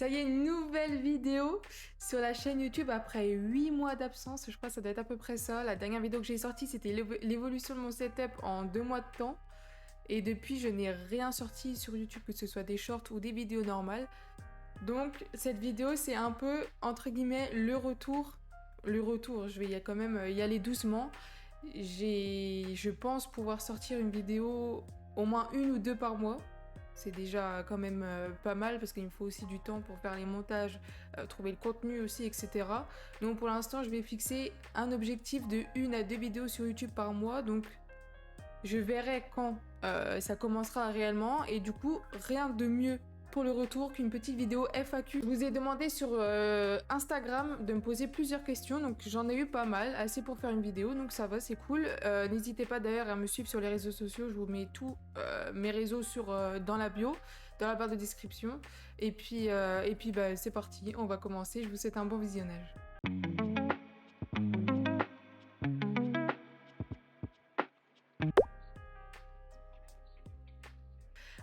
Ça y est, une nouvelle vidéo sur la chaîne YouTube après 8 mois d'absence. Je crois que ça doit être à peu près ça. La dernière vidéo que j'ai sortie, c'était l'évolution de mon setup en 2 mois de temps. Et depuis, je n'ai rien sorti sur YouTube, que ce soit des shorts ou des vidéos normales. Donc, cette vidéo, c'est un peu, entre guillemets, le retour. Le retour, je vais quand même y aller doucement. Je pense pouvoir sortir une vidéo au moins 1 ou 2 par mois. C'est déjà quand même pas mal parce qu'il me faut aussi du temps pour faire les montages, trouver le contenu aussi, etc. Donc pour l'instant, je vais fixer un objectif de 1 à 2 vidéos sur YouTube par mois. Donc je verrai quand ça commencera réellement. Et du coup, rien de mieux pour le retour qu'une petite vidéo FAQ. Je vous ai demandé sur Instagram de me poser plusieurs questions, donc j'en ai eu pas mal, assez pour faire une vidéo, donc ça va, c'est cool. N'hésitez pas d'ailleurs à me suivre sur les réseaux sociaux, je vous mets tous mes réseaux dans la bio, dans la barre de description. Et puis bah, c'est parti, on va commencer, je vous souhaite un bon visionnage.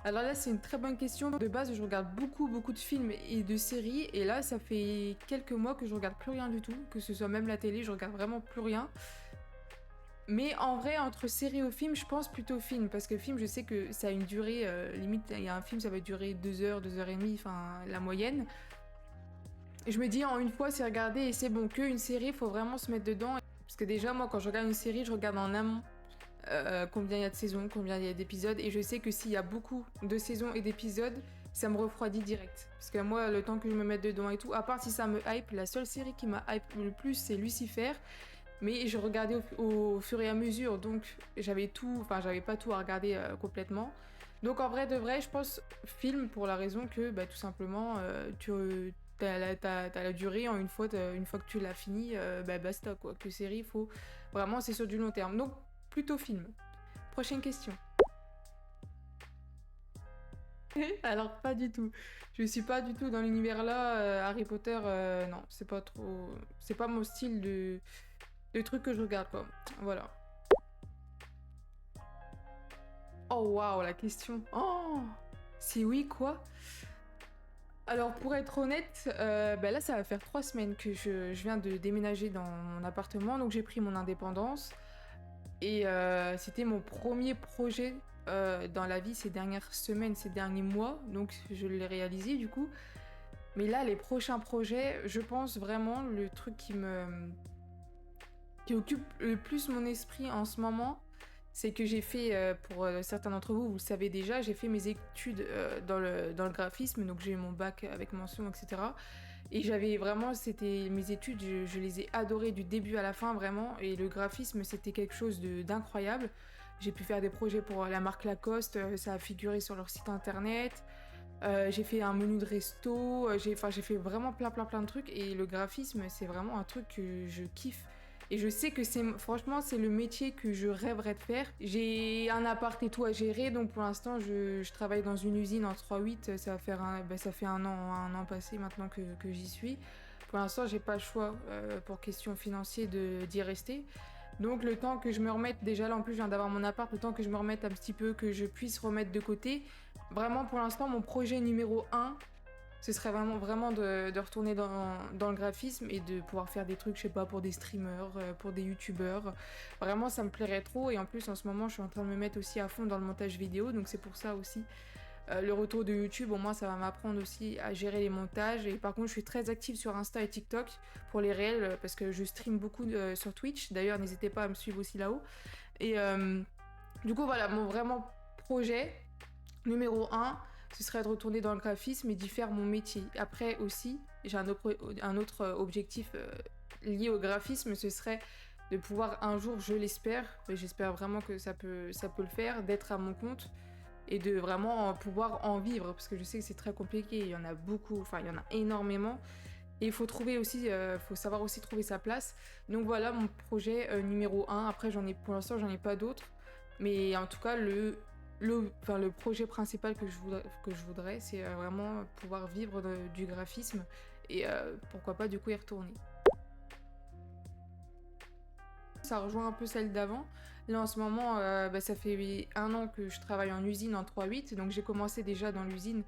Alors là, c'est une très bonne question. De base, je regarde beaucoup de films et de séries. Et là, ça fait quelques mois que je regarde plus rien du tout. Que ce soit même la télé, je regarde vraiment plus rien. Mais en vrai, entre série ou film, je pense plutôt film. Parce que film, je sais que ça a une durée, limite, il y a un film, ça va durer 2 heures, 2 heures et demie, enfin, la moyenne. Et je me dis, en une fois, c'est regardé et c'est bon. Qu'une série, faut vraiment se mettre dedans. Parce que déjà, moi, quand je regarde une série, je regarde en amont. Combien il y a de saisons, combien il y a d'épisodes, et je sais que s'il y a beaucoup de saisons et d'épisodes, ça me refroidit direct. Parce que moi, le temps que je me mette dedans et tout, à part si ça me hype, la seule série qui m'a hype le plus, c'est Lucifer. Mais je regardais au fur et à mesure, donc j'avais pas tout à regarder complètement. Donc en vrai de vrai, je pense film pour la raison que, bah, tout simplement, t'as la durée, une fois que tu l'as fini, bah basta quoi. Que série, faut vraiment, c'est sur du long terme. Donc plutôt film. Prochaine question. Alors pas du tout. Je suis pas du tout dans l'univers là. Harry Potter, non, c'est pas trop. C'est pas mon style de truc que je regarde quoi. Voilà. Oh waouh, la question. Oh, c'est oui quoi? Alors pour être honnête, bah là ça va faire 3 semaines que je viens de déménager dans mon appartement, donc j'ai pris mon indépendance. Et c'était mon premier projet dans la vie ces dernières semaines, ces derniers mois, donc je l'ai réalisé du coup. Mais là, les prochains projets, je pense vraiment le truc qui occupe le plus mon esprit en ce moment, c'est que j'ai fait, pour certains d'entre vous, vous le savez déjà, j'ai fait mes études dans le graphisme, donc j'ai eu mon bac avec mention, etc. Et j'avais vraiment, c'était mes études, je les ai adorées du début à la fin, vraiment. Et le graphisme, c'était quelque chose d'incroyable. J'ai pu faire des projets pour la marque Lacoste, ça a figuré sur leur site internet. J'ai fait un menu de resto, j'ai fait vraiment plein de trucs. Et le graphisme, c'est vraiment un truc que je kiffe. Et je sais que franchement, c'est le métier que je rêverais de faire. J'ai un appart et tout à gérer, donc pour l'instant, je travaille dans une usine en 3-8. Ça va faire ça fait un an passé maintenant que j'y suis. Pour l'instant, j'ai pas le choix pour question financière d'y rester. Donc le temps que je me remette, déjà là en plus je viens d'avoir mon appart, le temps que je me remette un petit peu, que je puisse remettre de côté. Vraiment pour l'instant, mon projet numéro 1, ce serait vraiment de retourner dans le graphisme et de pouvoir faire des trucs, je sais pas, pour des streamers, pour des youtubeurs. Vraiment, ça me plairait trop. Et en plus, en ce moment, je suis en train de me mettre aussi à fond dans le montage vidéo. Donc c'est pour ça aussi le retour de YouTube. Au moins, ça va m'apprendre aussi à gérer les montages. Et par contre, je suis très active sur Insta et TikTok pour les réels parce que je stream beaucoup sur Twitch. D'ailleurs, n'hésitez pas à me suivre aussi là-haut. Et du coup, voilà, mon vraiment projet numéro 1, ce serait de retourner dans le graphisme et d'y faire mon métier. Après aussi, j'ai un autre objectif lié au graphisme, ce serait de pouvoir un jour, je l'espère, mais j'espère vraiment que ça peut le faire, d'être à mon compte et de vraiment pouvoir en vivre, parce que je sais que c'est très compliqué, il y en a beaucoup, enfin il y en a énormément. Et il faut trouver aussi, faut savoir aussi trouver sa place. Donc voilà mon projet numéro 1. Après pour l'instant j'en ai pas d'autres. Mais en tout cas le projet principal que je voudrais, c'est vraiment pouvoir vivre du graphisme et pourquoi pas du coup y retourner. Ça rejoint un peu celle d'avant. Là en ce moment, ça fait 1 an que je travaille en usine en 3-8, donc j'ai commencé déjà dans l'usine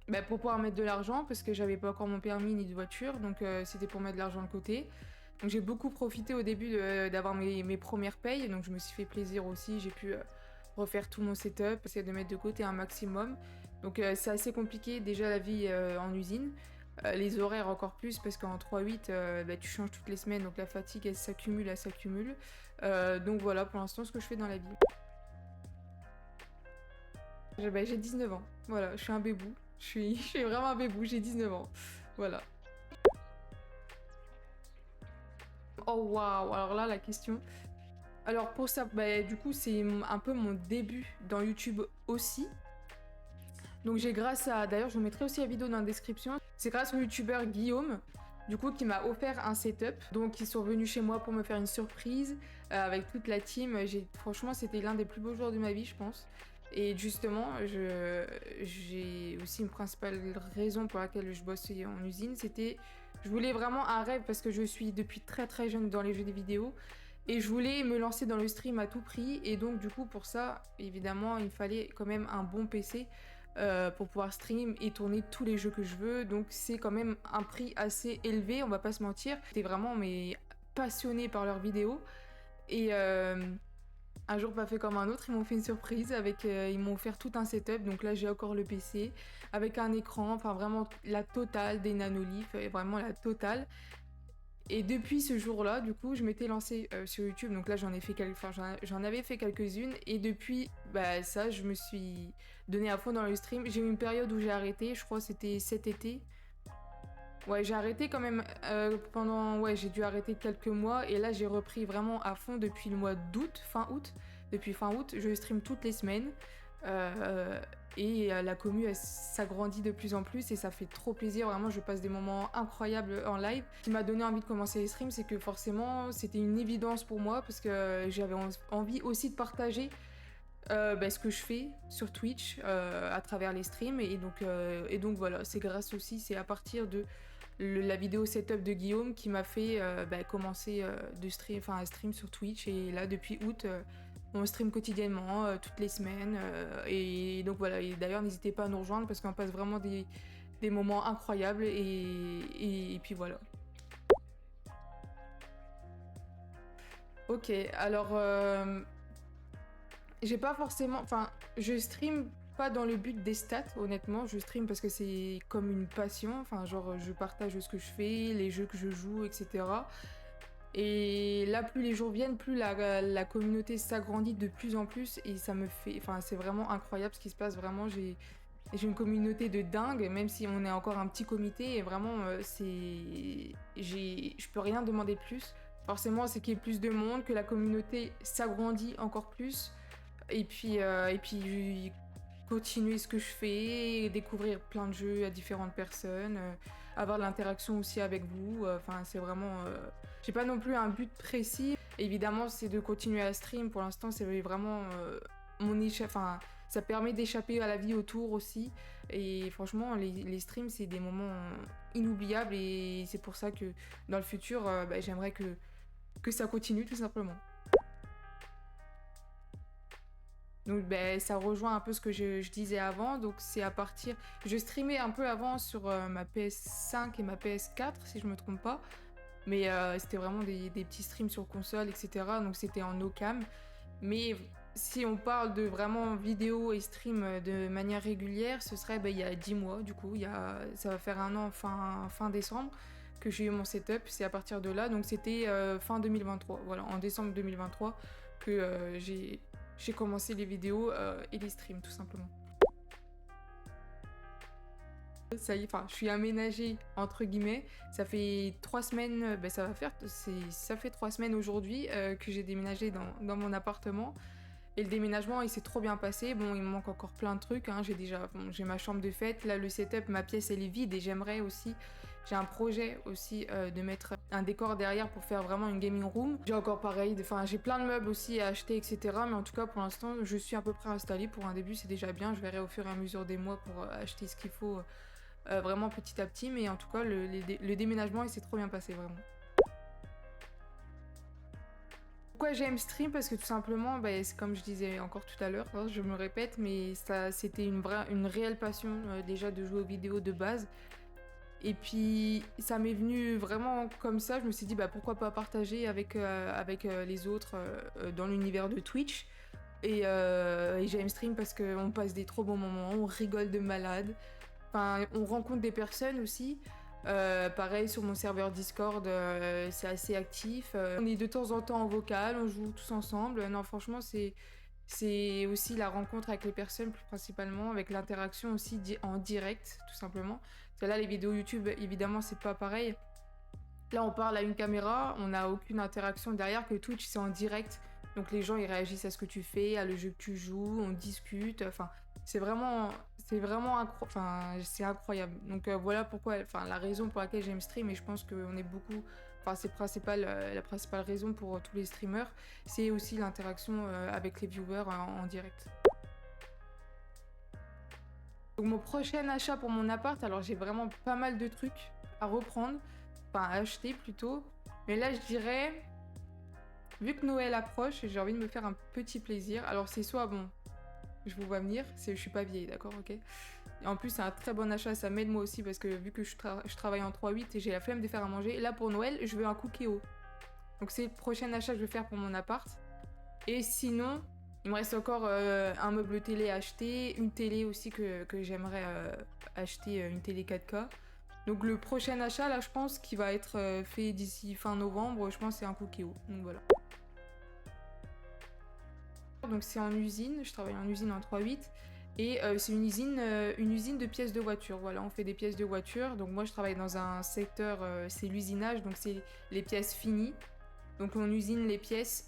Bah, pour pouvoir mettre de l'argent, parce que j'avais pas encore mon permis ni de voiture, donc c'était pour mettre de l'argent de côté. Donc j'ai beaucoup profité au début d'avoir mes premières payes, donc je me suis fait plaisir aussi, j'ai pu refaire tout mon setup, essayer de mettre de côté un maximum. Donc c'est assez compliqué déjà la vie en usine. Les horaires encore plus parce qu'en 3-8 bah, tu changes toutes les semaines, donc la fatigue elle s'accumule, elle s'accumule. Donc voilà pour l'instant ce que je fais dans la vie. Bah, j'ai 19 ans, voilà, je suis un bébou. Je suis vraiment un bébou, j'ai 19 ans. Voilà. Oh waouh, alors là la question. Alors pour ça, bah, du coup c'est un peu mon début dans YouTube aussi. Donc j'ai grâce à, d'ailleurs je vous mettrai aussi la vidéo dans la description, c'est grâce au youtubeur Guillaume, du coup qui m'a offert un setup. Donc ils sont venus chez moi pour me faire une surprise avec toute la team. Franchement c'était l'un des plus beaux jours de ma vie je pense. Et justement, j'ai aussi une principale raison pour laquelle je bossais en usine, c'était je voulais vraiment un rêve parce que je suis depuis très très jeune dans les jeux vidéo et je voulais me lancer dans le stream à tout prix. Et donc du coup pour ça, évidemment, il me fallait quand même un bon PC pour pouvoir stream et tourner tous les jeux que je veux. Donc c'est quand même un prix assez élevé, on va pas se mentir. J'étais vraiment passionnée par leurs vidéos et un jour pas fait comme un autre, ils m'ont fait une surprise avec, ils m'ont offert tout un setup. Donc là j'ai encore le PC avec un écran, enfin vraiment la totale des nanoliths, vraiment la totale. Et depuis ce jour-là, du coup, je m'étais lancée sur YouTube. Donc là, j'en avais fait quelques-unes. Et depuis, bah ça, je me suis donnée à fond dans le stream. J'ai eu une période où j'ai arrêté. Je crois que c'était cet été. Ouais, j'ai arrêté quand même pendant... Ouais, j'ai dû arrêter quelques mois. Et là, j'ai repris vraiment à fond depuis le mois d'août, fin août. Depuis fin août, je stream toutes les semaines. Et la commu, elle s'agrandit de plus en plus et ça fait trop plaisir. Vraiment, je passe des moments incroyables en live. Ce qui m'a donné envie de commencer les streams, c'est que forcément, c'était une évidence pour moi parce que j'avais envie aussi de partager bah, ce que je fais sur Twitch à travers les streams. Et donc voilà, c'est grâce aussi, c'est à partir de la vidéo setup de Guillaume qui m'a fait bah, commencer à stream sur Twitch. Et là, depuis août, on stream quotidiennement, toutes les semaines. Et donc voilà, et d'ailleurs, n'hésitez pas à nous rejoindre parce qu'on passe vraiment des moments incroyables. Et puis voilà. Ok, alors j'ai pas forcément... Enfin, je stream pas dans le but des stats, honnêtement. Je stream parce que c'est comme une passion. Enfin, genre, je partage ce que je fais, les jeux que je joue, etc. Et là, plus les jours viennent, plus la communauté s'agrandit de plus en plus. Et ça me fait... Enfin, c'est vraiment incroyable ce qui se passe. Vraiment, j'ai une communauté de dingue, même si on est encore un petit comité. Et vraiment, je peux rien demander de plus. Forcément, c'est qu'il y ait plus de monde, que la communauté s'agrandit encore plus. Et puis continuer ce que je fais, découvrir plein de jeux à différentes personnes, avoir de l'interaction aussi avec vous. Enfin, c'est vraiment... J'ai pas non plus un but précis. Évidemment, c'est de continuer à stream. Pour l'instant, c'est vraiment mon échappe... Enfin, ça permet d'échapper à la vie autour aussi. Et franchement, les streams, c'est des moments inoubliables. Et c'est pour ça que dans le futur, bah, j'aimerais que ça continue tout simplement. Donc ben, ça rejoint un peu ce que je disais avant. Donc c'est à partir... Je streamais un peu avant sur ma PS5 et ma PS4 si je me trompe pas. Mais c'était vraiment des petits streams sur console, etc. Donc c'était en no cam. Mais si on parle de vraiment vidéo et stream de manière régulière, ce serait ben, il y a 10 mois du coup. Ça va faire un an fin décembre que j'ai eu mon setup. C'est à partir de là. Donc c'était fin 2023. Voilà, en décembre 2023 que j'ai commencé les vidéos et les streams tout simplement. Ça y est, enfin, je suis aménagée entre guillemets. Ça fait 3 semaines, ben, ça fait 3 semaines aujourd'hui que j'ai déménagé dans mon appartement. Et le déménagement, il s'est trop bien passé. Bon, il me manque encore plein de trucs. Hein. J'ai ma chambre de fête. Là, le setup, ma pièce, elle est vide. Et j'aimerais aussi... J'ai un projet aussi de mettre un décor derrière pour faire vraiment une gaming room. J'ai encore pareil, j'ai plein de meubles aussi à acheter, etc. Mais en tout cas, pour l'instant, je suis à peu près installée. Pour un début, c'est déjà bien. Je verrai au fur et à mesure des mois pour acheter ce qu'il faut vraiment petit à petit. Mais en tout cas, le déménagement, il s'est trop bien passé, vraiment. Pourquoi j'aime stream? Parce que tout simplement, bah, c'est comme je disais encore tout à l'heure, hein, je me répète, mais ça, c'était une réelle passion déjà de jouer aux vidéos de base. Et puis ça m'est venu vraiment comme ça, je me suis dit bah pourquoi pas partager avec les autres dans l'univers de Twitch. Et j'aime stream parce qu'on passe des trop bons moments, on rigole de malade. Enfin, on rencontre des personnes aussi. Pareil sur mon serveur Discord, c'est assez actif. On est de temps en temps en vocal, on joue tous ensemble. Non, franchement, c'est aussi la rencontre avec les personnes, plus principalement, avec l'interaction aussi en direct, tout simplement. Parce que là, les vidéos YouTube, évidemment, c'est pas pareil. Là, on parle à une caméra, on n'a aucune interaction derrière, que Twitch, c'est en direct. Donc les gens, ils réagissent à ce que tu fais, à le jeu que tu joues, on discute. Enfin, c'est vraiment c'est incroyable. Donc voilà pourquoi, enfin, la raison pour laquelle j'aime stream, et je pense qu'on est beaucoup, enfin, c'est la principale raison pour tous les streamers, c'est aussi l'interaction avec les viewers en direct. Donc mon prochain achat pour mon appart, alors j'ai vraiment pas mal de trucs à reprendre, enfin à acheter plutôt. Mais là je dirais, vu que Noël approche, j'ai envie de me faire un petit plaisir. Alors c'est soit, bon, je vous vois venir, je suis pas vieille, d'accord, ok. Et en plus c'est un très bon achat, ça m'aide moi aussi parce que vu que je travaille en 3-8 et j'ai la flemme de faire à manger, là pour Noël je veux un Cookéo. Donc c'est le prochain achat que je vais faire pour mon appart. Et sinon, il me reste encore un meuble télé à acheter, une télé aussi que j'aimerais acheter, une télé 4K. Donc le prochain achat, là, je pense qu'il va être fait d'ici fin novembre, je pense que c'est un Cookéo. Donc voilà. Donc c'est en usine, je travaille en usine en 3-8. Et c'est une usine de pièces de voiture. Voilà, on fait des pièces de voiture. Donc moi, je travaille dans un secteur, c'est l'usinage, donc c'est les pièces finies. Donc on usine les pièces...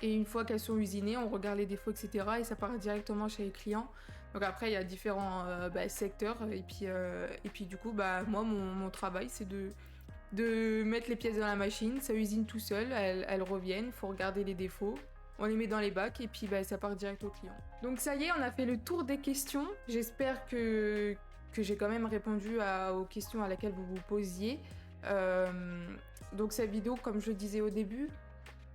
Et une fois qu'elles sont usinées, on regarde les défauts, etc. Et ça part directement chez les clients. Donc après, il y a différents secteurs. Et puis du coup, moi, mon travail, c'est de mettre les pièces dans la machine. Ça usine tout seul, elles reviennent, il faut regarder les défauts. On les met dans les bacs et puis ça part direct au client. Donc ça y est, on a fait le tour des questions. J'espère que j'ai quand même répondu aux questions à laquelle vous vous posiez. Donc cette vidéo, comme je le disais au début,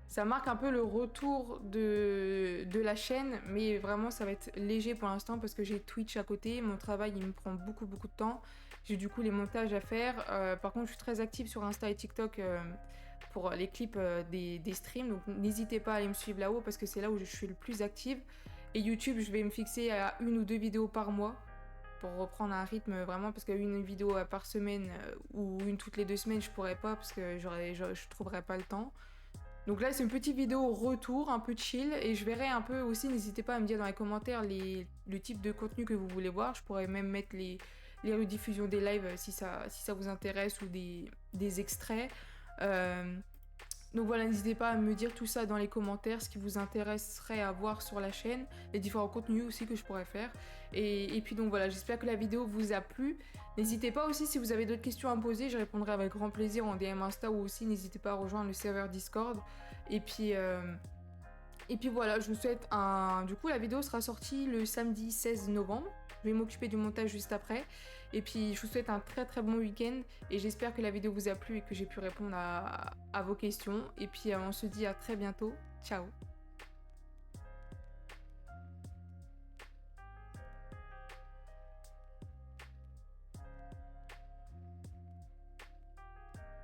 ça marque un peu le retour de la chaîne, mais vraiment ça va être léger pour l'instant parce que j'ai Twitch à côté, mon travail il me prend beaucoup de temps, j'ai du coup les montages à faire. Par contre je suis très active sur Insta et TikTok pour les clips des streams, donc n'hésitez pas à aller me suivre là-haut parce que c'est là où je suis le plus active. Et YouTube, je vais me fixer à 1 ou 2 vidéos par mois pour reprendre un rythme vraiment, parce qu'une vidéo par semaine ou une toutes les 2 semaines je pourrais pas parce que je trouverais pas le temps. Donc là c'est une petite vidéo retour, un peu chill, et je verrai un peu aussi, n'hésitez pas à me dire dans les commentaires le type de contenu que vous voulez voir. Je pourrais même mettre les rediffusions des lives si ça vous intéresse, ou des extraits. Donc voilà, n'hésitez pas à me dire tout ça dans les commentaires, ce qui vous intéresserait à voir sur la chaîne, les différents contenus aussi que je pourrais faire. Et puis donc voilà, j'espère que la vidéo vous a plu. N'hésitez pas aussi, si vous avez d'autres questions à me poser, je répondrai avec grand plaisir en DM Insta, ou aussi n'hésitez pas à rejoindre le serveur Discord. Et puis voilà, je vous souhaite du coup la vidéo sera sortie le samedi 16 novembre. Je vais m'occuper du montage juste après. Et puis je vous souhaite un très bon week-end. Et j'espère que la vidéo vous a plu et que j'ai pu répondre à vos questions. Et puis on se dit à très bientôt. Ciao!